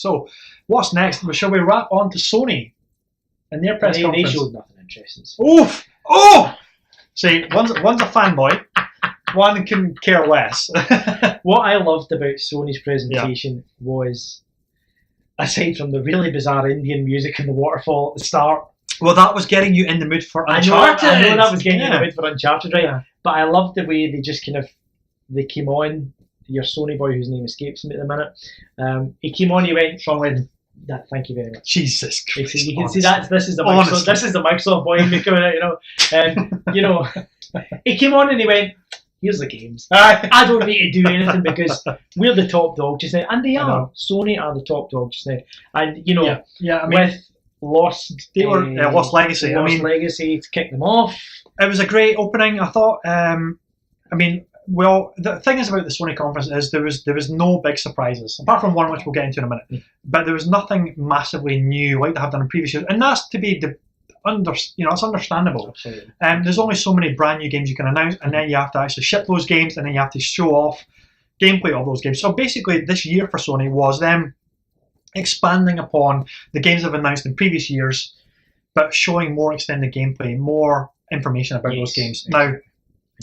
So, what's next? Shall we wrap on to Sony and their press conference? They showed nothing interesting. Oof! Oh! See, one's a fanboy, one can care less. What I loved about Sony's presentation was, aside from the really bizarre Indian music and the waterfall at the start. Well, that was getting you in the mood for Uncharted. I know that was getting you in the mood for Uncharted, right? Yeah. But I loved the way they just they came on. Your Sony boy, whose name escapes me at the minute, he came on. He went, Sean Layden. Thank you very much. Jesus Christ! You can see that this is the Microsoft. This is the Microsoft boy in me coming out. He came on and he went, "Here's the games. I don't need to do anything because we're the top dog just now," and they are. Sony are the top dog just now, and with Lost Legacy. Legacy to kick them off. It was a great opening. I thought. Well, the thing is about the Sony conference is there was no big surprises, apart from one which we'll get into in a minute. But there was nothing massively new like they have done in previous years, and that's to be it's understandable. There's only so many brand new games you can announce, and then you have to actually ship those games, and then you have to show off gameplay of those games. So basically, this year for Sony was them expanding upon the games they've announced in previous years, but showing more extended gameplay, more information about those games. Now,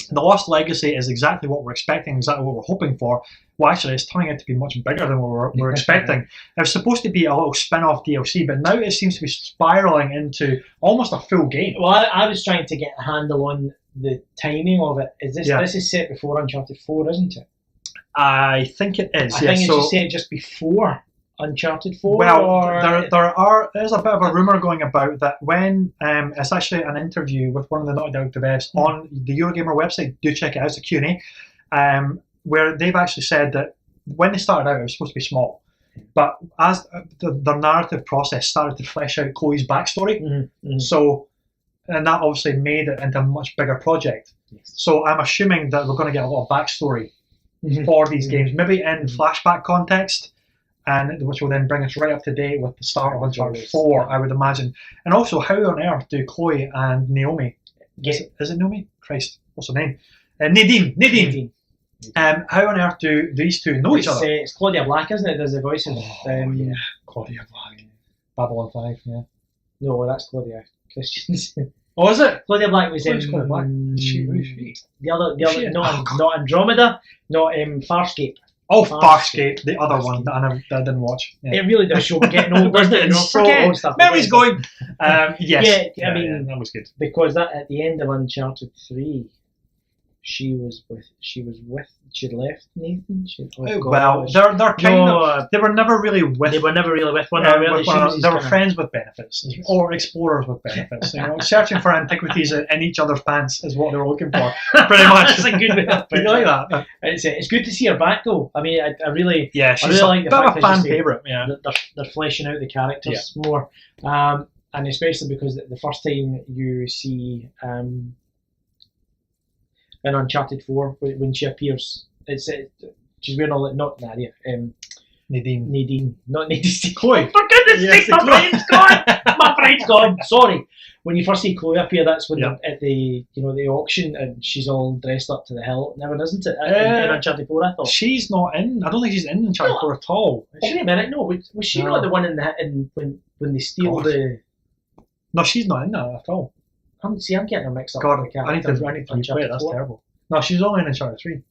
The Lost Legacy is exactly what we're expecting, exactly what we're hoping for. Well, actually, it's turning out to be much bigger than what we're expecting. It was supposed to be a little spin-off DLC, but now it seems to be spiraling into almost a full game. Well, I was trying to get a handle on the timing of it. This is set before Uncharted 4, isn't it? I think it is. I think it's set just before Uncharted 4? Well, there's a bit of a rumour going about that when it's actually an interview with one of the Naughty Dog devs on the Eurogamer website. Do check it out. It's a Q&A, where they've actually said that when they started out, it was supposed to be small, but as the narrative process started to flesh out Chloe's backstory, so and that obviously made it into a much bigger project. So I'm assuming that we're going to get a lot of backstory for these games, maybe in flashback context. And which will then bring us right up to date with the start of Uncharted 4, I would imagine. And also, how on earth do Chloe and Naomi, is it Naomi? Christ, what's her name? Nadine. How on earth do these two know each other? It's Claudia Black, isn't it? There's a voice of Claudia Black. Babylon 5, yeah. No, that's Claudia Christensen. Oh, is it? Claudia Black was in Claudia Black? Who's she? The other, not Andromeda, not Farscape. Oh, Farscape, the other one that I didn't watch. Yeah. It really does show we're getting old, doesn't it? Forget stuff. Memory's going. Yes. Yeah, I mean, that was good. Because at the end of Uncharted 3, she'd left Nathan. They were never really with. They were never really with one another. They were friends with benefits, or explorers with benefits. Searching for antiquities in each other's pants is what they were looking for. Pretty much. That's a good way of putting like that. It's good to see her back though. I mean, I really she's like the fact a fan favourite. Yeah, they're fleshing out the characters more, and especially because the first time you see in Uncharted 4 when she appears, she's wearing all that. Not Nadia. Nadine. Not Nadine. Chloe. For goodness sake, my brain's gone. My brain's gone. Sorry. When you first see Chloe appear, that's when at the the auction, and she's all dressed up to the hilt. Never, isn't it? In Uncharted 4, I thought she's not in. I don't think she's in Uncharted 4 at all. Wait a minute. No, was she not the one in when they steal the? No, she's not in that at all. I'm getting her mixed up. God, I need to replay it. That's terrible. No, she's only in Uncharted 3.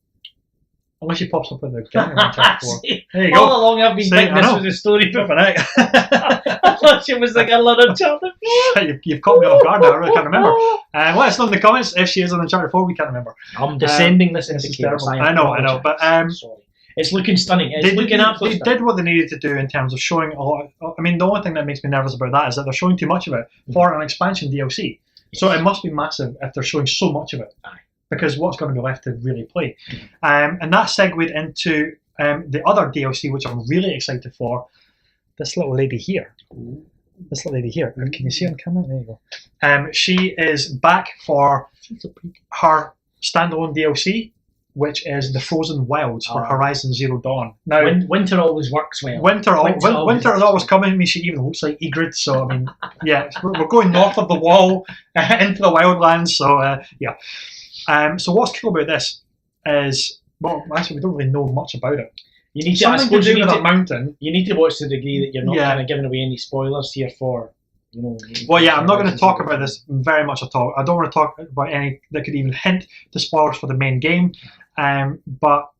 Unless she pops up with the gang in Uncharted 4. There you go. All along I've been thinking this was a story. I thought she was the girl on Uncharted 4. You've caught me off guard now. I really can't remember. Let us know in the comments if she is on Uncharted 4. We can't remember. I'm descending this into chaos. I know. But sorry. It's looking stunning. It's looking absolutely stunning. They did what they needed to do in terms of showing a lot. I mean, the only thing that makes me nervous about that is that they're showing too much of it for an expansion DLC. So it must be massive if they're showing so much of it. Because what's going to be left to really play? And that segued into the other DLC, which I'm really excited for. This little lady here. Can you see on camera? There you go. She is back for her standalone DLC, which is the Frozen Wilds for Horizon Zero Dawn. Now, winter always works well. Winter is always coming. I mean, she even looks like Ygritte. So I mean, we're going north of the wall into the wildlands. So so what's cool about this is, well, actually we don't really know much about it. You need to, something to do with a mountain. You need to watch to the degree that you're not kind of giving away any spoilers here for, you know. Well, yeah, I'm not going to talk about this very much at all. I don't want to talk about any that could even hint to spoilers for the main game, but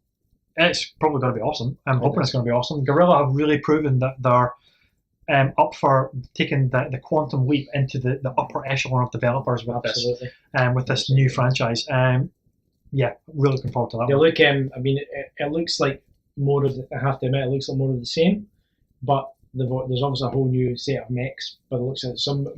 it's probably going to be awesome. I'm hoping it's going to be awesome. Guerrilla have really proven that they're up for taking the quantum leap into the upper echelon of developers with this new franchise. Yeah, really looking forward to that. They look, I mean, it looks like more of. I have to admit, it looks like more of the same, but there's obviously a whole new set of mechs. But it looks like some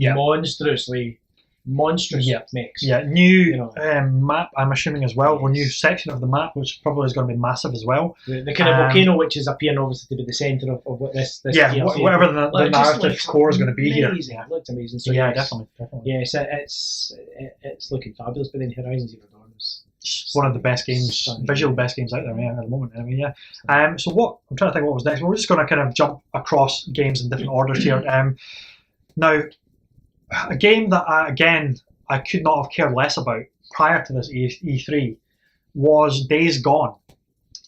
monstrous mechs. Yeah, new map. I'm assuming as well. Yes. Or new section of the map, which probably is going to be massive as well. The kind of volcano, which is appearing obviously to be the centre of what this whatever the narrative core is going to be amazing. Here. It looks amazing. So yeah, definitely. Yes, it's looking fabulous. But then Horizon Zero Dawn is one of the best games, visual best games out there, at the moment. I mean, yeah. So what I'm trying to think what was next. We're just going to kind of jump across games in different orders here. Now, a game that I could not have cared less about prior to this E3 was Days Gone,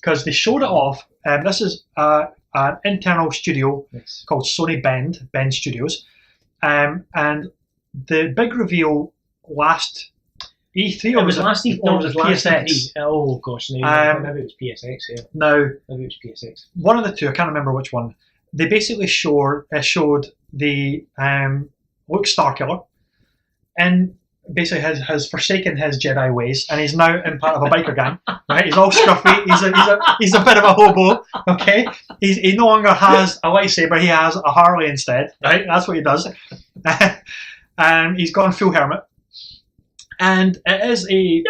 because they showed it off. This is an internal studio called Sony Bend Studios, and the big reveal last E3 or was it last E3? No, it was PSX. E3. Oh gosh, maybe it was PSX. Yeah. Now, maybe it was PSX. One of the two, I can't remember which one. They basically showed the Luke Starkiller, and basically has forsaken his Jedi ways, and he's now in part of a biker gang. Right, he's all scruffy. He's a bit of a hobo. Okay, he no longer has a lightsaber. He has a Harley instead. Right, that's what he does. And he's gone full hermit. And it is a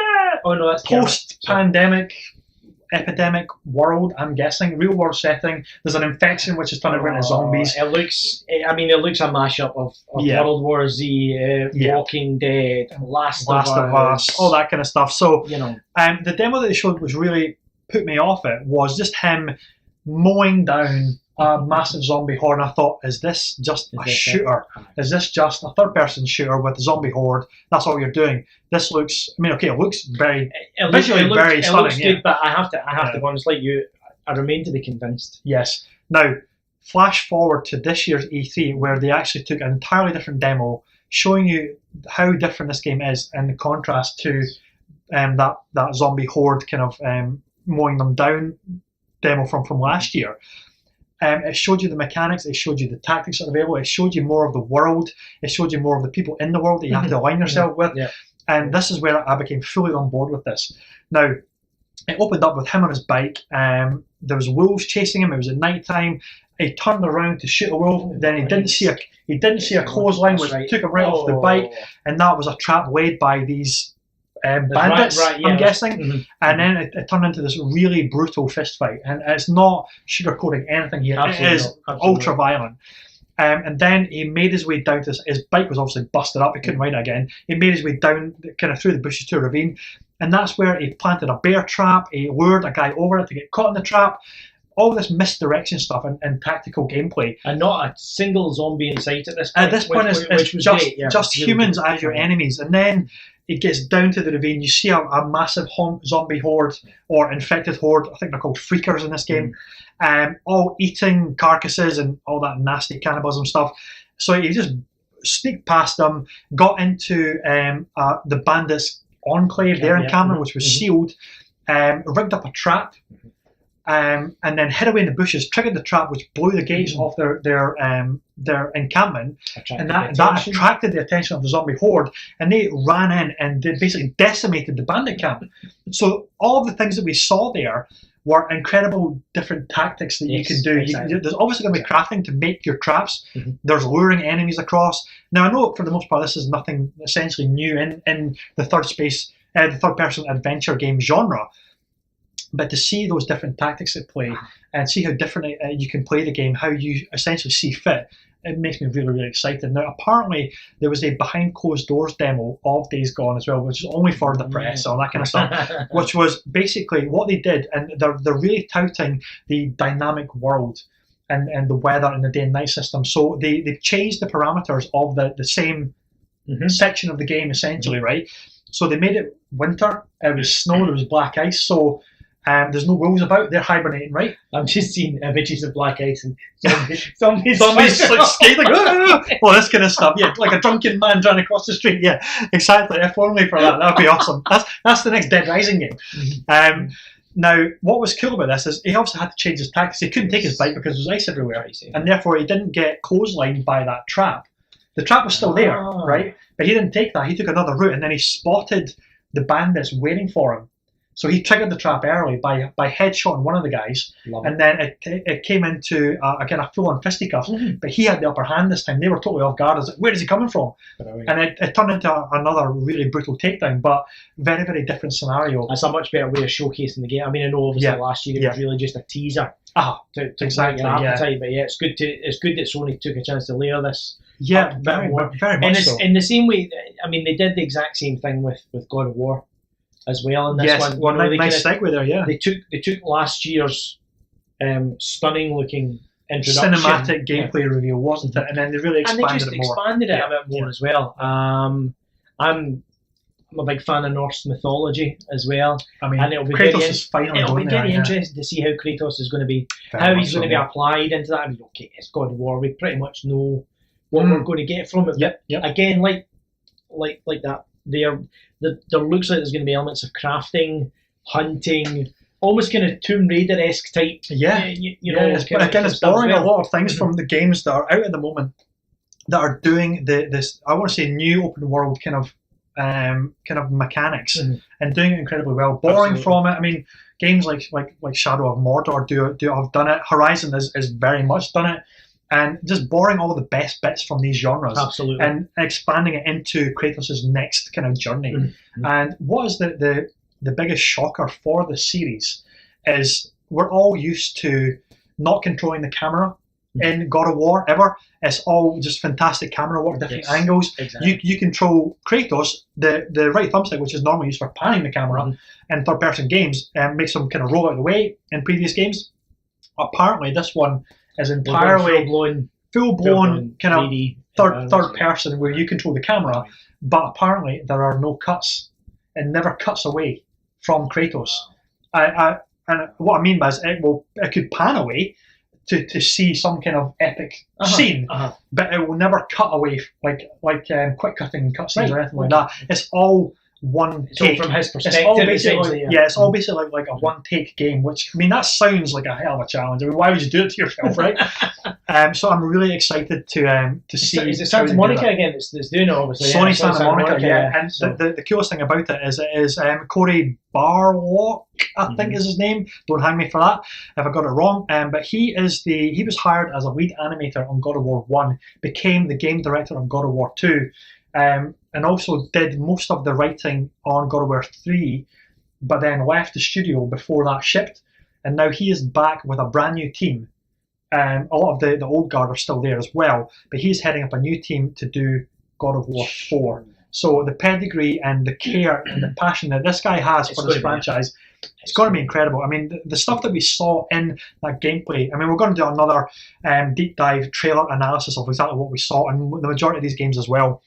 post-pandemic epidemic world, I'm guessing, real world setting. There's an infection which is turning around into zombies. It looks a mashup of World War Z, Walking Dead, Last of Us, all that kind of stuff. So the demo that they showed was really put me off. It was just him mowing down a massive zombie horde, and I thought, is this just a shooter? Is this just a third-person shooter with a zombie horde? That's all you're doing. This looks, it looks very visually very stunning. It looks good, but I have to be honest, like you, I remain to be convinced. Yes. Now, flash forward to this year's E3, where they actually took an entirely different demo, showing you how different this game is in contrast to that zombie horde kind of mowing them down demo from last year. It showed you the mechanics, it showed you the tactics that are available, it showed you more of the world, it showed you more of the people in the world that you have to align yourself with. Yeah. And this is where I became fully on board with this. Now, it opened up with him on his bike. There was wolves chasing him. It was at night time. He turned around to shoot a wolf. Then he didn't see a clothesline, which took him right off the bike, and that was a trap laid by these bandits, I'm guessing. Mm-hmm. And then it turned into this really brutal fist fight, and it's not sugarcoating anything here. Absolutely, it is ultra violent. And then he made his way down to his bike was obviously busted up. He couldn't ride it again. He made his way down, kind of through the bushes to a ravine, and that's where he planted a bear trap. He lured a guy over it to get caught in the trap. All this misdirection stuff and tactical gameplay, and not a single zombie in sight at this point. At this point, it's just humans as your enemies. And then it gets down to the ravine. You see a massive zombie horde or infected horde. I think they're called freakers in this game. All eating carcasses and all that nasty cannibalism stuff. So you just sneaked past them, got into the bandits' enclave, their encampment, which was sealed, rigged up a trap, and then hid away in the bushes, triggered the trap, which blew the gates off their encampment, and that attracted the attention of the zombie horde, and they ran in and they basically decimated the bandit camp. So all of the things that we saw there were incredible different tactics that you can do. Exactly. There's obviously going to be crafting to make your traps. Mm-hmm. There's luring enemies across. Now I know for the most part this is nothing essentially new in the third-person adventure game genre. But to see those different tactics at play and see how different you can play the game, how you essentially see fit, it makes me really, really excited. Now, apparently, there was a behind closed doors demo of Days Gone as well, which is only for the press, all that kind of stuff, which was basically what they did, and they're really touting the dynamic world and the weather and the day and night system. So they changed the parameters of the same section of the game, essentially, right? So they made it winter, it was snow, there was black ice, so There's no wolves about. They're hibernating, right? I'm just seeing images of black ice and zombies like skating. Well, this kind of stuff. Yeah, like a drunken man trying to cross the street. Yeah, exactly. If only for that, that'd be awesome. That's the next Dead Rising game. Now, what was cool about this is he obviously had to change his tactics. He couldn't take his bike because there was ice everywhere, and therefore he didn't get clotheslined by that trap. The trap was still there, right? But he didn't take that. He took another route, and then he spotted the bandits waiting for him. So he triggered the trap early by headshotting one of the guys, and then it came into again a full-on fisticuff. But he had the upper hand this time. They were totally off guard. Where is he coming from? And it turned into another really brutal takedown, but very, very different scenario. That's a much better way of showcasing the game. I mean, I know obviously last year it was really just a teaser to exactly your appetite. But it's good that Sony took a chance to layer this. Yeah, very much so. In the same way, I mean, they did the exact same thing with God of War as well in this one. Well, nice segue there, yeah. They took last year's stunning looking introduction, cinematic gameplay reveal, wasn't it? And then they really expanded it more. A bit more as well. I'm a big fan of Norse mythology as well. I mean, and Kratos is finally it'll be very there, interesting to see how Kratos is going to be, how he's going to be applied into that. I mean, okay, it's God of War. We pretty much know what we're going to get from it. Yep. Again, like that. There looks like there's going to be elements of crafting, hunting, almost kind of Tomb Raider-esque type. Yeah, but again, it's borrowing a lot of things from the games that are out at the moment that are doing this. I want to say new open world kind of mechanics and doing it incredibly well. Borrowing from it. I mean, games like Shadow of Mordor do have done it. Horizon is very much done it. And just borrowing all the best bits from these genres and expanding it into Kratos' next kind of journey. And what is the biggest shocker for the series is we're all used to not controlling the camera in God of War ever. It's all just fantastic camera work, different angles. Exactly. You control Kratos, the right thumbstick, which is normally used for panning the camera in third-person games, and makes them kind of roll out of the way in previous games. Apparently, this one is entirely full-blown kind of third person where you control the camera, but apparently there are no cuts. It never cuts away from Kratos. And what I mean by is it could pan away to see some kind of epic scene, but it will never cut away like quick cutting cutscenes or anything like that. It's all one take. From his perspective, it's all basically like a one-take game, which, I mean, that sounds like a hell of a challenge. I mean, why would you do it to yourself, right? So I'm really excited to see. Is it Santa Monica again that's doing it, obviously? Sony Santa Monica, yeah. And the coolest thing about it is Corey Barlock, I think is his name. Don't hang me for that if I got it wrong. But he was hired as a lead animator on God of War 1, became the game director on God of War 2. And also did most of the writing on God of War 3, but then left the studio before that shipped. And now he is back with a brand new team. A lot of the old guard are still there as well, but he's heading up a new team to do God of War 4. So the pedigree and the care and the passion that this guy has for this franchise, it's going to be incredible. I mean, the stuff that we saw in that gameplay, I mean, we're going to do another deep dive trailer analysis of exactly what we saw in the majority of these games as well.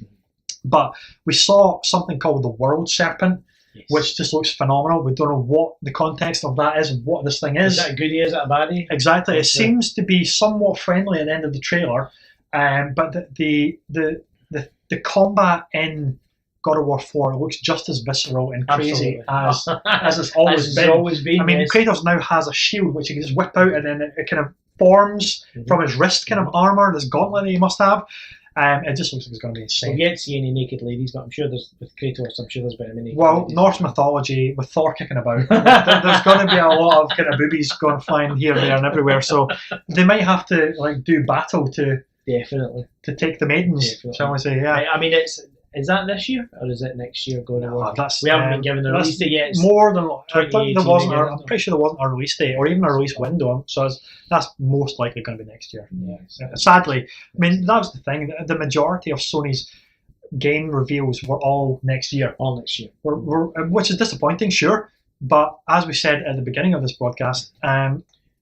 But we saw something called the World Serpent, which just looks phenomenal. We don't know what the context of that is, what this thing is. Is that a goodie? Is it a baddie? Exactly. It seems to be somewhat friendly at the end of the trailer, but the combat in God of War 4 looks just as visceral and crazy as it's always been. I mean, Kratos now has a shield which he can just whip out, and then it kind of forms from his wrist kind of armor, this gauntlet that he must have. It just looks like it's going to be insane. We yet see any naked ladies, but I'm sure with Kratos, I'm sure there's been many. Well, Norse mythology with Thor kicking about, there's going to be a lot of kind of boobies going flying here, there, and everywhere. So they might have to do battle to take the maidens, shall we say? Yeah. I mean, is that this year or is it next year? We haven't been given a release date yet. More than I'm pretty sure there wasn't a release date or even a release window. So that's most likely going to be next year. Yeah, sadly, I mean, that was the thing. The majority of Sony's game reveals were all next year. Which is disappointing, sure. But as we said at the beginning of this broadcast,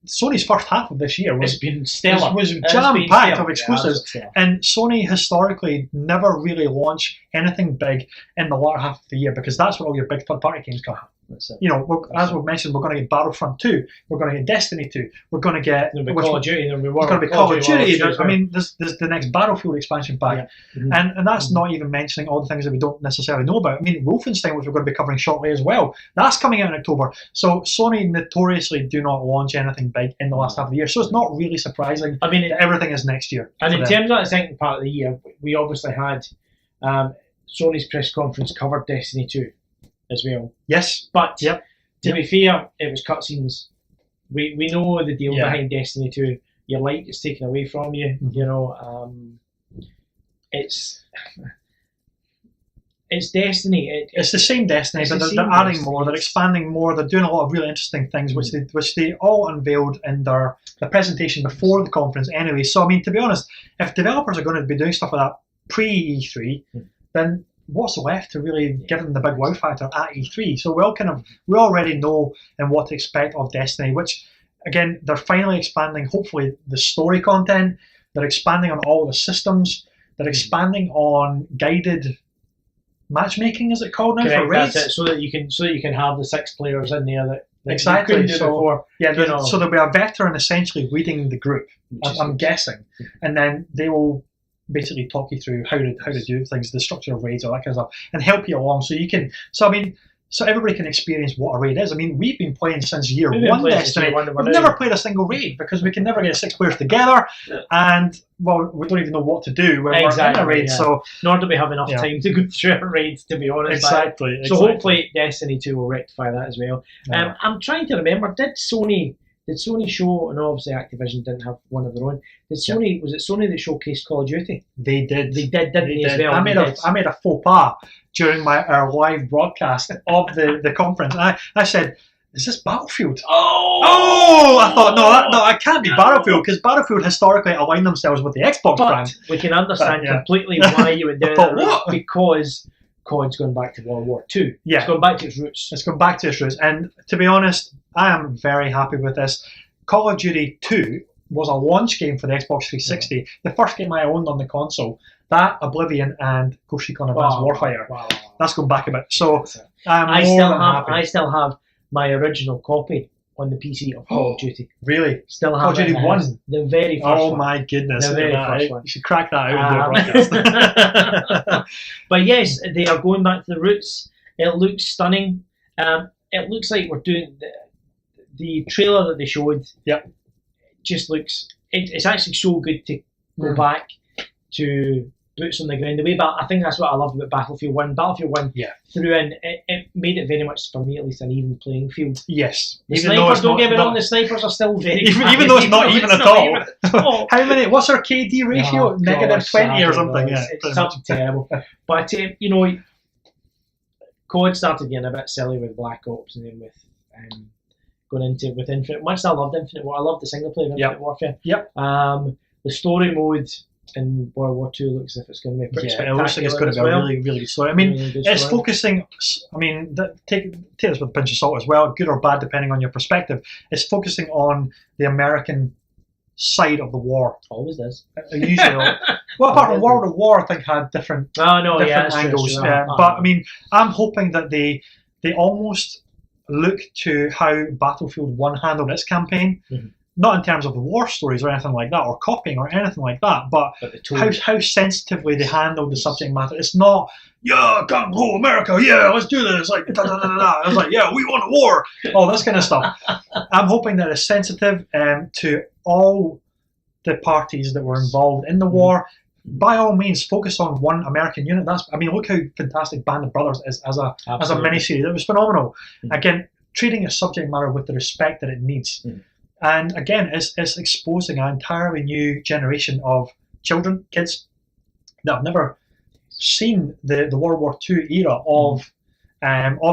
Sony's first half of this year was jam-packed of exclusives, and Sony historically never really launched anything big in the latter half of the year because that's where all your big third-party games That's it. You know, as we've mentioned, we're going to get Battlefront 2, we're going to get Destiny 2, we're going to get Call of Duty. There's going to be Call of Duty. I mean, there's the next Battlefield expansion pack, and that's not even mentioning all the things that we don't necessarily know about. I mean, Wolfenstein, which we're going to be covering shortly as well, that's coming out in October. So Sony notoriously do not launch anything big in the last half of the year, so it's not really surprising. I mean, that everything is next year. And in terms of the second part of the year, we obviously had Sony's press conference covered Destiny 2 as well. Yes, but to be fair, it was cutscenes. We know the deal behind Destiny 2. Your light is taken away from you. You know, it's Destiny. It's the same Destiny, but they're adding more. They're expanding more. They're doing a lot of really interesting things, which they all unveiled in the presentation before the conference. Anyway, so I mean, to be honest, if developers are going to be doing stuff like that pre E3, then what's left to really give them the big wow factor at E3? So we already know and what to expect of Destiny, which again, they're finally expanding, hopefully, the story content. They're expanding on all the systems. They're expanding on guided matchmaking, is it called now? Correct, for raids? that's it, so that you can have the 6 players in there that exactly. You couldn't do before. Yeah, so there'll be a veteran essentially leading the group, I'm guessing, and then they will basically talk you through how to do things, the structure of raids, all that kind of stuff, and help you along. So you can. So everybody can experience what a raid is. I mean, we've been playing since year one Destiny. We've never played a single raid because we can never get 6 players together, and well, we don't even know what to do when we're in a raid. So nor do we have enough time to go through our raids, to be honest. Exactly. So hopefully Destiny 2 will rectify that as well. I'm trying to remember. Did Sony show? And obviously Activision didn't have one of their own. Was it Sony that showcased Call of Duty? They did. They did, didn't they? As well. I made a faux pas during our live broadcast of the conference. And I said, "Is this Battlefield?" Oh! I thought, no, it can't be Battlefield, because Battlefield historically aligned themselves with the Xbox brand. We can understand completely why you would do that, because COD's going back to World War II. Yeah. It's going back to its roots. It's going back to its roots. And to be honest, I am very happy with this. Call of Duty 2 was a launch game for the Xbox 360, the first game I owned on the console. That, Oblivion, and Ghost Recon Advanced Warfighter. Wow. That's going back a bit. So I still have my original copy on the PC of Call of Duty. Really? Still have Call of Duty 1? The very first one. Oh my goodness. The very first one. You should crack that out in the broadcast. But yes, they are going back to the roots. It looks stunning. It looks like we're doing the trailer that they showed. Yep. Just looks. It's actually so good to go back to boots on the ground. The way, but I think that's what I loved about Battlefield 1. Battlefield 1 threw in, it made it very much, for me at least, an even playing field. Yes. The snipers, don't get me wrong, the snipers are still very even though it's not even at all. How many? What's our KD ratio? Negative 20 or something. It's something terrible. But COD started getting a bit silly with Black Ops, and then with going into with Infinite. Much I loved Infinite Warfare. I loved the single player of Infinite Warfare. Yep. The story mode in World War II looks as if it's going to be pretty spectacular. It looks like it's going to be a really, really good story. I mean, it's focusing. I mean, take this with a pinch of salt as well, good or bad depending on your perspective. It's focusing on the American side of the war. Always does. Usually, well, apart from World of War, I think had different angles. True. But I mean, I'm hoping that they almost look to how Battlefield 1 handled its campaign. Mm-hmm. Not in terms of the war stories or anything like that, or copying or anything like that, but how sensitively they handled the subject matter. It's not, gung ho America, let's do this, like da da da da da. It's like, we want a war, all this kind of stuff. I'm hoping that it's sensitive to all the parties that were involved in the war. By all means, focus on one American unit. Look how fantastic Band of Brothers is as a miniseries. It was phenomenal. Again, treating a subject matter with the respect that it needs. And again, it's exposing an entirely new generation of kids that have never seen the World War II era of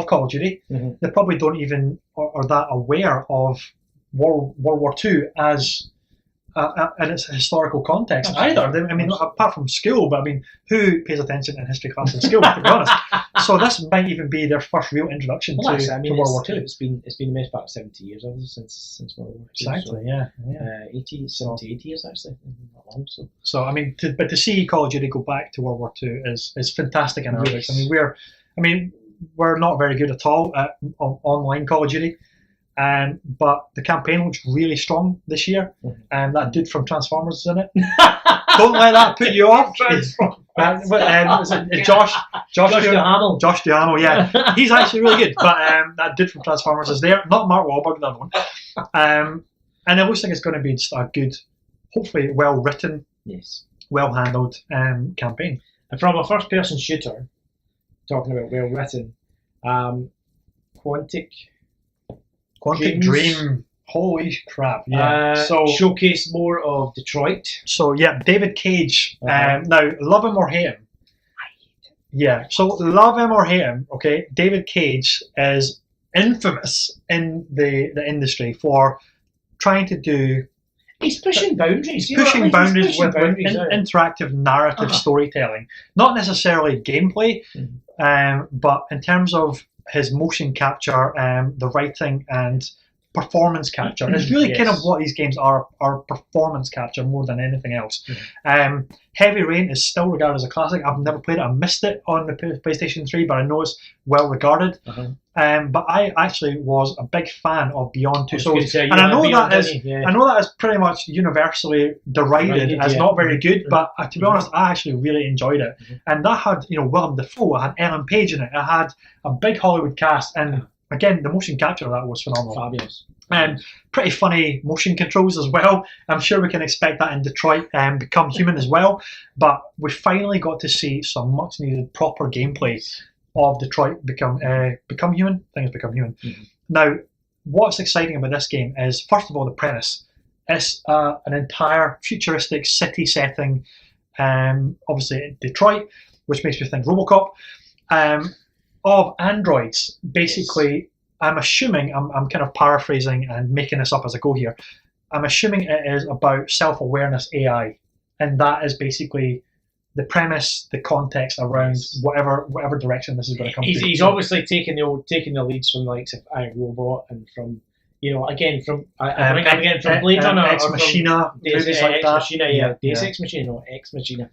Call of Duty. They probably don't even are that aware of World War II as in its historical context either. Apart from school, but who pays attention in history class in school, to be honest? So this might even be their first real introduction to World War II. It's been the best part of 70 years since World War II. Exactly, so, 70, 80 years actually. Not long, so to see Call of Duty go back to World War II is fantastic in our eyes. were not very good at all at online Call of Duty. But the campaign looks really strong this year, and that dude from Transformers is in it. Don't let that put you off. Josh Duhamel. Josh Duhamel, yeah, he's actually really good. But that dude from Transformers is there, not Mark Wahlberg, the other one. And it looks like it's going to be just a good, hopefully well written, well handled campaign. And from a first person shooter, talking about well written, Quantic Dream. Holy crap! Yeah. So showcase more of Detroit. So yeah, David Cage. Now, love him or hate him. I hate him. Yeah. So love him or hate him. Okay. David Cage is infamous in the industry for trying to do. He's pushing boundaries. Pushing boundaries with interactive narrative storytelling, not necessarily gameplay, but in terms of his motion capture, the writing and performance capture. It's really kind of what these games are performance capture more than anything else. Heavy Rain is still regarded as a classic. I've never played it. I missed it on the PlayStation 3, but I know it's well regarded. But I actually was a big fan of Beyond Two Souls, and I know that is pretty much universally derided as not very good. But to be honest, I actually really enjoyed it, and that had Willem Dafoe, it had Ellen Page in it, it had a big Hollywood cast, and again the motion capture of that was phenomenal. Fabulous. Pretty funny motion controls as well. I'm sure we can expect that in Detroit and Become Human as well. But we finally got to see some much needed proper gameplay of Detroit Become Human. I think it's Become Human. Now, what's exciting about this game is, first of all, the premise. It's an entire futuristic city setting, obviously in Detroit, which makes me think RoboCop, of androids. Basically, I'm assuming, I'm kind of paraphrasing and making this up as I go here, I'm assuming it is about self-awareness AI, and that is basically the premise, the context around whatever direction this is going to come. He's obviously taking the leads from the likes of iRobot and from from Blade Runner, Ex Machina, movies like that. Deus Ex Machina, no Ex Machina.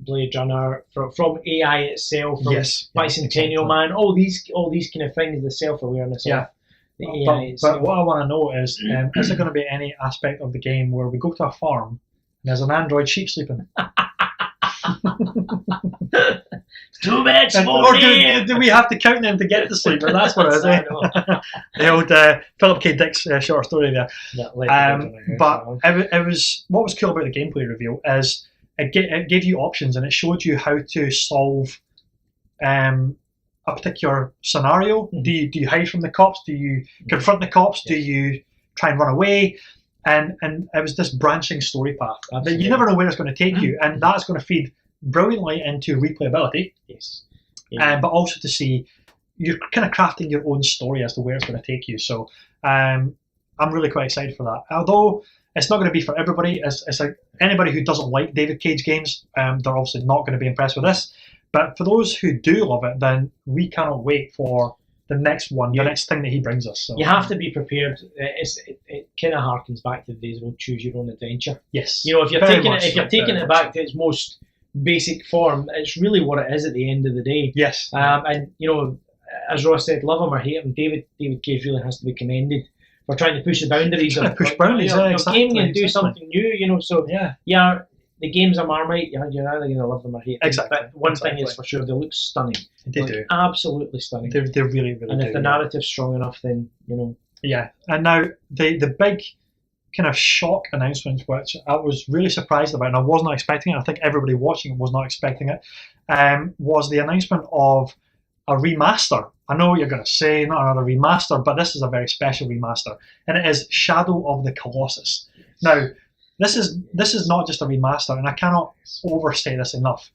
Blade Runner, from AI itself, from Bicentennial Man, all these kind of things, the self-awareness of the AI itself. But what I want to know is there going to be any aspect of the game where we go to a farm and there's an android sheep sleeping? Too bad, or do we have to count them to get to sleep? That's what it is. The old Philip K. Dick's short story there. But it was, what was cool about the gameplay reveal is it gave you options and it showed you how to solve a particular scenario. Do you hide from the cops? Do you confront the cops? Do you try and run away? And it was this branching story path that you never know where it's going to take you, and that's going to feed brilliantly into replayability. But also to see you're kind of crafting your own story as to where it's going to take you. So I'm really quite excited for that. Although it's not going to be for everybody. It's like anybody who doesn't like David Cage games, they're obviously not going to be impressed with this. But for those who do love it, then we cannot wait for the next one, the next thing that he brings us. So. You have to be prepared. It kind of harkens back to the days of choose your own adventure. Yes. If you're taking it back to its most basic form, it's really what it is at the end of the day. Yes. And as Ross said, love him or hate him, David Cage really has to be commended for trying to push the boundaries of gaming and do something new. So the game's a Marmite. You're either going to love them or hate them. Exactly. But one thing is for sure, they look stunning. They do. Absolutely stunning. They really, really and do. if the narrative's strong enough, then Yeah, and now the big kind of shock announcement, which I was really surprised about, and I was not expecting it. I think everybody watching it was not expecting it. Was the announcement of a remaster. I know what you're going to say, not another remaster, but this is a very special remaster, and it is Shadow of the Colossus. Now, this is not just a remaster, and I cannot overstate this enough.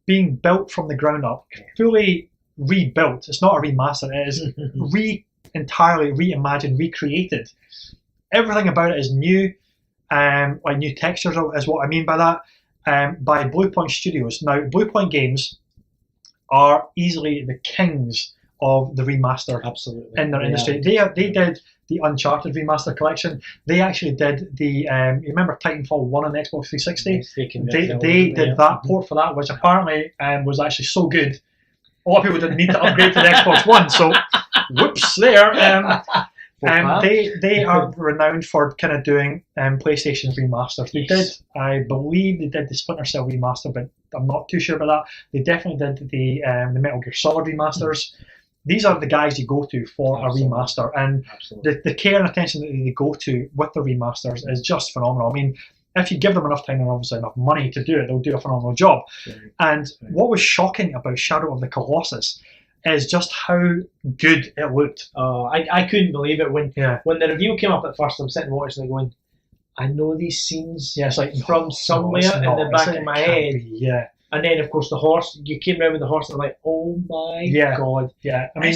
Being built from the ground up, fully rebuilt. It's not a remaster. It is entirely reimagined, recreated. Everything about it is new. Like new textures is what I mean by that. By Bluepoint Studios. Now, Bluepoint Games are easily the kings of the remaster in their industry. They did the Uncharted remaster collection. They actually did the you remember Titanfall 1 on the Xbox 360? Yes, they did that port for that, which apparently was actually so good a lot of people didn't need to upgrade to the Xbox One, so whoops there. They are renowned for kind of doing PlayStation remasters. They did, I believe, they did the Splinter Cell remaster, but I'm not too sure about that. They definitely did the Metal Gear Solid remasters. These are the guys you go to for a remaster, and the care and attention that they go to with the remasters is just phenomenal. I mean, if you give them enough time and obviously enough money to do it, they'll do a phenomenal job. And what was shocking about Shadow of the Colossus is just how good it looked. I couldn't believe it when the review came up at first. I'm sitting watching it going, I know these scenes from somewhere in the back of my head. And then, of course, the horse, you came around with the horse and I'm like, oh my God. Yeah, I mean,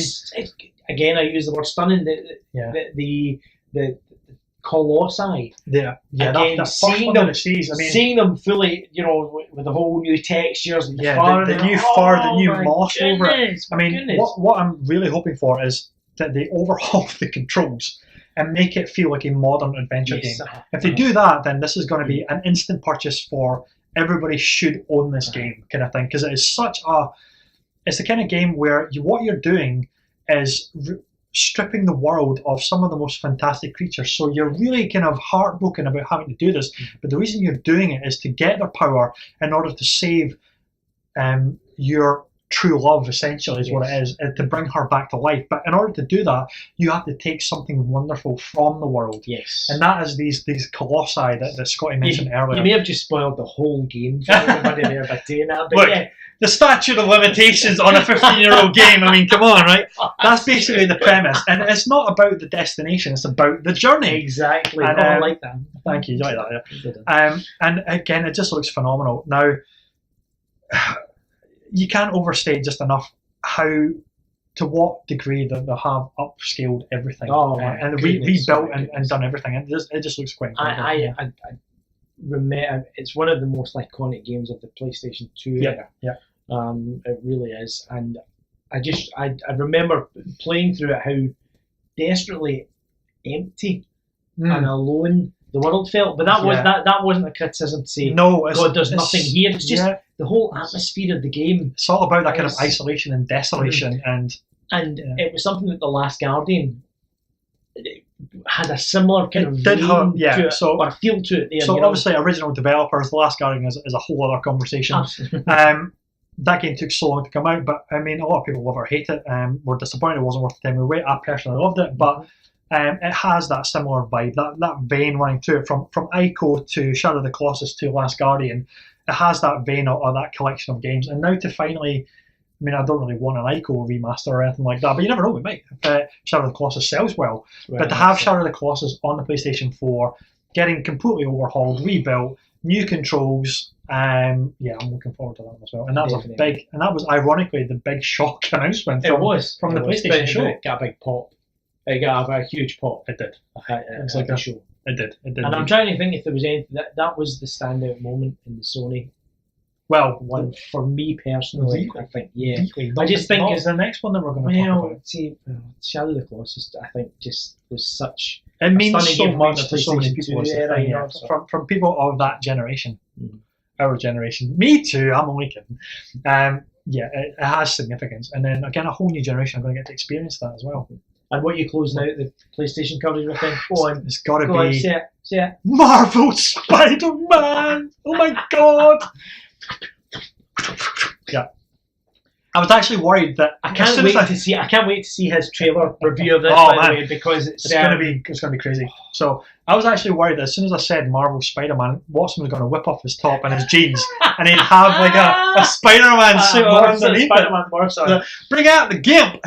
again, I use the word stunning. The colossi. Again, seeing them fully, with the whole new textures, and the new moss over it. I mean, what I'm really hoping for is that they overhaul the controls and make it feel like a modern adventure game. If they do that, then this is going to be an instant purchase for everybody should own this game kind of thing, because it is it's the kind of game where what you're doing is stripping the world of some of the most fantastic creatures. So you're really kind of heartbroken about having to do this, but the reason you're doing it is to get their power in order to save your true love, essentially, is what it is, to bring her back to life. But in order to do that, you have to take something wonderful from the world. And that is these colossi that Scotty mentioned earlier. You may have just spoiled the whole game for everybody there by doing that. But look, the statute of limitations on a 15-year-old game, I mean, come on, right? That's basically the premise. And it's not about the destination, it's about the journey. Exactly. And, I like that. Thank you. You like that, yeah. And again, it just looks phenomenal. Now, you can't overstate just enough to what degree that they have upscaled everything and rebuilt and done everything. It just looks quite incredible. I remember, it's one of the most iconic games of the PlayStation 2 era. It really is, and I remember playing through it, how desperately empty and alone the world felt. But that wasn't a criticism to say, God, there's nothing here. It's just the whole atmosphere of the game. It's all about that kind of isolation and desolation, and it was something that The Last Guardian had a similar kind of vein to it, or feel to it there. So obviously, original developers, The Last Guardian is a whole other conversation. That game took so long to come out, but I mean, a lot of people love or hate it. Were disappointed it wasn't worth the time we wait. I personally loved it, but it has that similar vibe, that vein running through it, from Ico to Shadow of the Colossus to Last Guardian. It has that vein of that collection of games, and now to finally, I mean, I don't really want an Ico remaster or anything like that, but you never know, we might. If Shadow of the Colossus sells well. But to have Shadow of the Colossus on the PlayStation 4, getting completely overhauled, rebuilt, new controls, I'm looking forward to that as well. And that was ironically the big shock announcement from the PlayStation show. It got a big pop. It got a huge pop. It did. It's like a show. It did. And I'm trying to think if there was anything that was the standout moment in the Sony. Well, one for me personally, I think, I just think it's the next one that we're going to talk about. See, Shadow of the Colossus, I think, just was such. It means so much to so many people. From people of that generation, our generation. Me too. I'm only kidding. It has significance, and then again, a whole new generation are going to get to experience that as well. And what you closing out the PlayStation coverage with, then? It's got to be say it. Marvel Spider-Man. Oh my God. Yeah, I was actually worried that I can't wait to see his trailer review of this. By the way, because it's gonna be crazy. So I was actually worried that as soon as I said Marvel Spider-Man, Watson was going to whip off his top and his jeans, and he'd have like a Spider-Man suit underneath it. Bring out the gimp.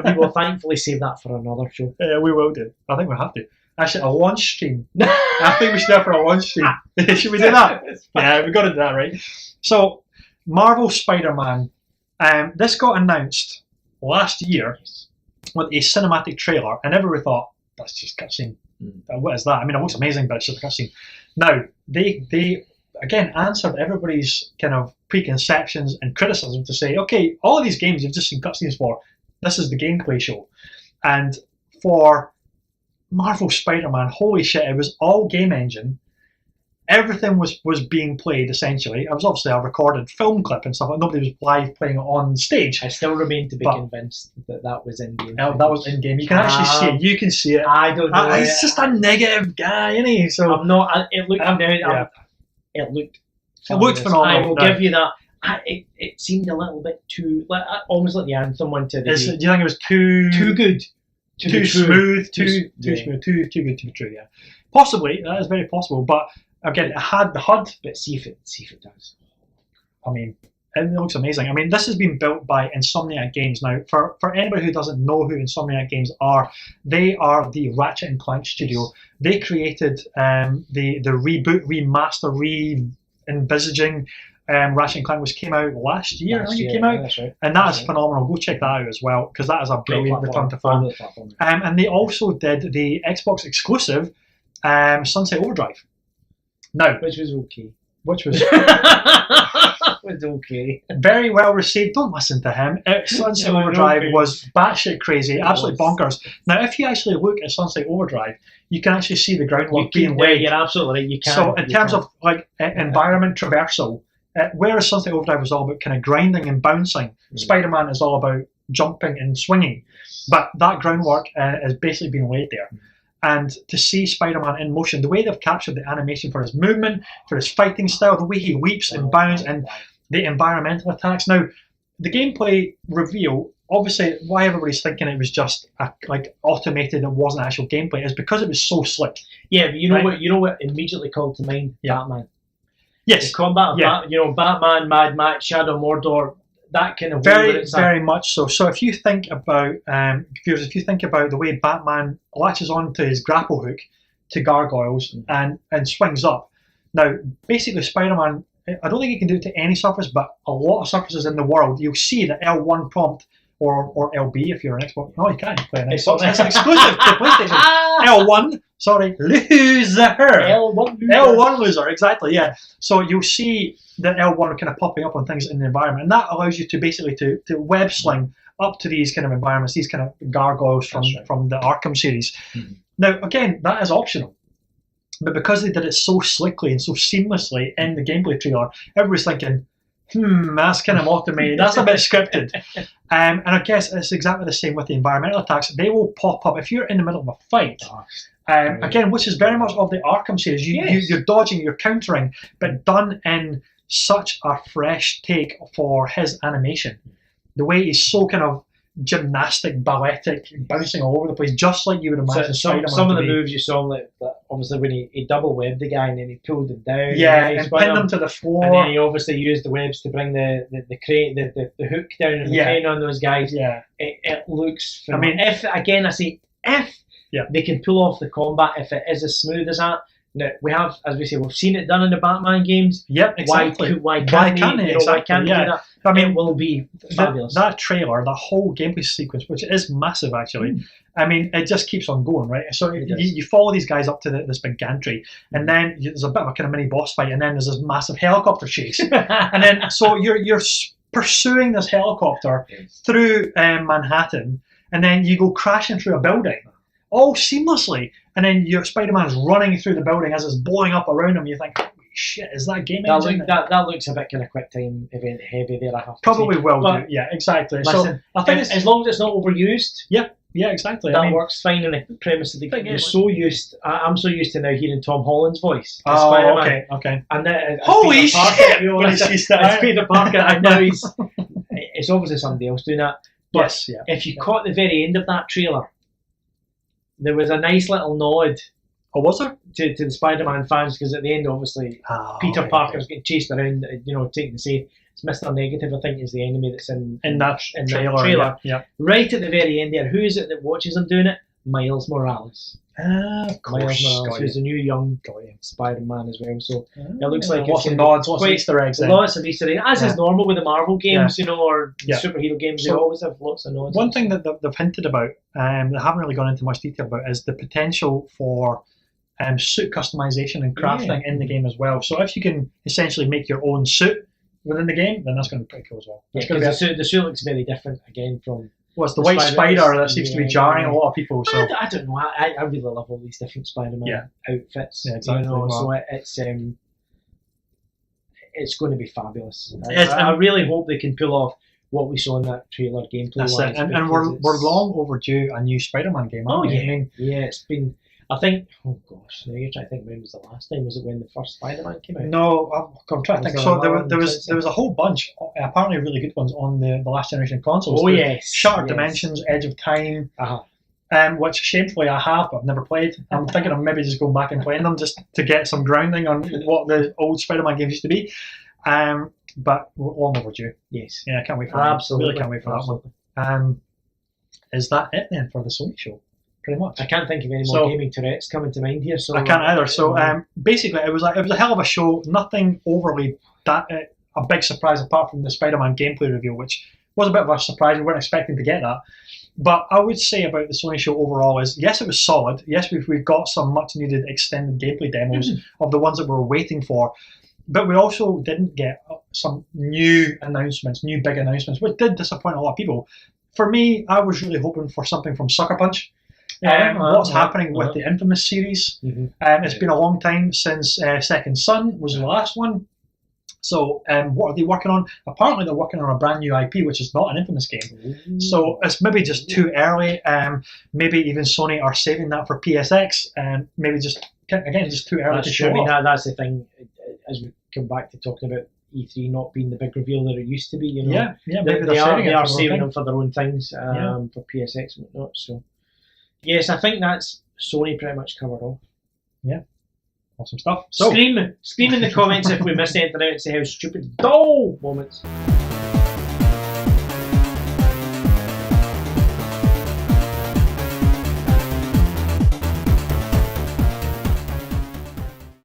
we will thankfully save that for another show. Yeah, we will do. I think we have to. Actually, a launch stream. I think we should have for a launch stream. Should we do that? Yeah, we got to do that, right? So, Marvel Spider-Man. This got announced last year with a cinematic trailer, and everybody thought, that's just a cutscene. What is that? I mean, it looks amazing, but it's just a cutscene. Now, they again answered everybody's kind of preconceptions and criticism to say, okay, all of these games you've just seen cutscenes for, this is the gameplay show. And for Marvel Spider-Man, holy shit, it was all game engine. everything was being played essentially. It was obviously a recorded film clip and stuff. Nobody was live playing it on stage. I still remain to be convinced that was in game. That was in game. You can actually see it. You can see it. I don't know. He's just a negative guy, isn't he? So I'm not. It looked. It looked. It looked phenomenal. I will give you that. It seemed a little bit too, almost like the Anthem one today. Do you think it was too good? Too smooth? Too smooth? Too good to be true? Yeah, possibly. That is very possible. But again, it had the HUD. But see if it does. I mean, it looks amazing. I mean, this has been built by Insomniac Games. Now, for anybody who doesn't know who Insomniac Games are, they are the Ratchet and Clank studio. They created the reboot, remaster, re-envisaging Ratchet and Clank, which came out last year. I think it came out, that's right. and that is phenomenal. Go check that out as well, because that is a brilliant return to form. And they also did the Xbox exclusive Sunset Overdrive. Now, which was okay. Was okay. Very well received. Don't listen to him. Sunset Overdrive was batshit crazy, absolutely bonkers. Now, if you actually look at Sunset Overdrive, you can actually see the groundwork being laid. You're absolutely right. You can. So, in terms of like environment traversal, whereas Sunset Overdrive was all about kind of grinding and bouncing, Spider-Man is all about jumping and swinging. But that groundwork is basically being laid there. And to see Spider-Man in motion, the way they've captured the animation for his movement, for his fighting style, the way he leaps and bounds, and the environmental attacks. Now, the gameplay reveal, obviously, why everybody's thinking it was just automated, it wasn't actual gameplay, is because it was so slick. Yeah, but you know what immediately called to mind? Batman. Yes. The combat of Batman, Mad Max, Shadow Mordor, that kind of very much so. So if you think about viewers, if you think about the way Batman latches onto his grapple hook to gargoyles and swings up. Now, basically, Spider-Man, I don't think he can do it to any surface, but a lot of surfaces in the world, you'll see the L1 prompt or LB if you're an Xbox. No, you can't play an Xbox. It's exclusive to PlayStation. L1, sorry, loser. L1 loser, exactly, yeah. So you'll see the L1 kind of popping up on things in the environment, and that allows you to basically to web sling up to these kind of environments, these kind of gargoyles from the Arkham series. Now, again, that is optional. But because they did it so slickly and so seamlessly in the gameplay trailer, everybody's thinking, that's kind of automated, that's a bit scripted. And I guess it's exactly the same with the environmental attacks. They will pop up if you're in the middle of a fight. Again, which is very much of the Arkham series. You're dodging, you're countering, but done in such a fresh take for his animation. The way he's so kind of gymnastic, balletic, bouncing all over the place, just like you would imagine. Some of the moves you saw, like obviously when he double webbed the guy and then he pulled him down, and pinned him to the floor, and then he obviously used the webs to bring the crane, the hook down and the crane on those guys. It looks. I mean, if they can pull off the combat, if it is as smooth as that. Now, we have, as we say, we've seen it done in the Batman games. Yep, exactly. Why can't they do that? I mean, it will be fabulous. That trailer, that whole gameplay sequence, which is massive actually, I mean, it just keeps on going, right? So you follow these guys up to this big gantry, and then there's a bit of a kind of mini boss fight, and then there's this massive helicopter chase. And then, so you're pursuing this helicopter through Manhattan, and then you go crashing through a building, all seamlessly. And then your Spider-Man's running through the building as it's blowing up around him. You think, holy shit, is that game engine? That looks a bit kind of quick time event heavy there, I have to Probably say. will do, yeah, exactly. Listen, so I think as long as it's not overused, yeah, exactly. That works fine in the premise of the game. I'm so used to now hearing Tom Holland's voice. Oh, Spider-Man. Okay. And holy shit! It's Peter Parker, and now it's obviously somebody else doing that. But if you caught the very end of that trailer, there was a nice little nod. Oh, was there? To the Spider-Man fans, because at the end, obviously, Peter Parker's getting chased around, taking the safe. It's Mr. Negative, I think, is the enemy that's in that trailer. Yeah. Right at the very end there, who is it that watches him doing it? Miles Morales. Of course. Miles Morales, who's the new young Spider-Man as well. So it looks like lots of nods, lots of Easter eggs. Lots of Easter eggs, as is normal with the Marvel games, or superhero games. They always have lots of nods. One thing that they've hinted about, they haven't really gone into much detail about, is the potential for suit customization and crafting in the game as well. So if you can essentially make your own suit within the game, then that's going to be pretty cool as well. The suit looks very different again from Well, it's the white spider that seems to be jarring a lot of people. So I don't know. I really love all these different Spider-Man outfits. Yeah, exactly. So it's going to be fabulous. I really hope they can pull off what we saw in that trailer gameplay. That's it. And we're long overdue a new Spider-Man game. Oh yeah, I mean, it's been. I think. Oh gosh, now you're trying to think. When was the last time? Was it when the first Spider-Man came out? No, I'm trying to think. So there was a whole bunch, apparently really good ones on the last generation consoles. Oh yes, Shattered Dimensions, Edge of Time. Which shamefully I have, but I've never played. I'm thinking of maybe just going back and playing them just to get some grounding on what the old Spider-Man games used to be. But we're all overdue. Yes. Yeah, I can't wait for that. Absolutely. Really can't wait for that one. Is that it then for the Sony show? Pretty much. I can't think of any more gaming Tourette's coming to mind here. So I can't either. So basically, it was a hell of a show. Nothing overly a big surprise apart from the Spider-Man gameplay reveal, which was a bit of a surprise. We weren't expecting to get that. But I would say about the Sony show overall is, yes, it was solid. Yes, we've got some much needed extended gameplay demos of the ones that we were waiting for. But we also didn't get some new announcements, new big announcements, which did disappoint a lot of people. For me, I was really hoping for something from Sucker Punch. What's happening with the Infamous series? It's been a long time since Second Son was the last one. So what are they working on? Apparently they're working on a brand new IP, which is not an Infamous game. So it's maybe just too early. Maybe even Sony are saving that for PSX. Maybe just too early to show off. That's the thing. As we come back to talking about E3 not being the big reveal that it used to be, maybe they are saving them for their own things, for PSX and whatnot. So yes, I think that's Sony pretty much covered off. Yeah. Awesome stuff. So scream in the comments if we missed anything out and say how stupid dull moments.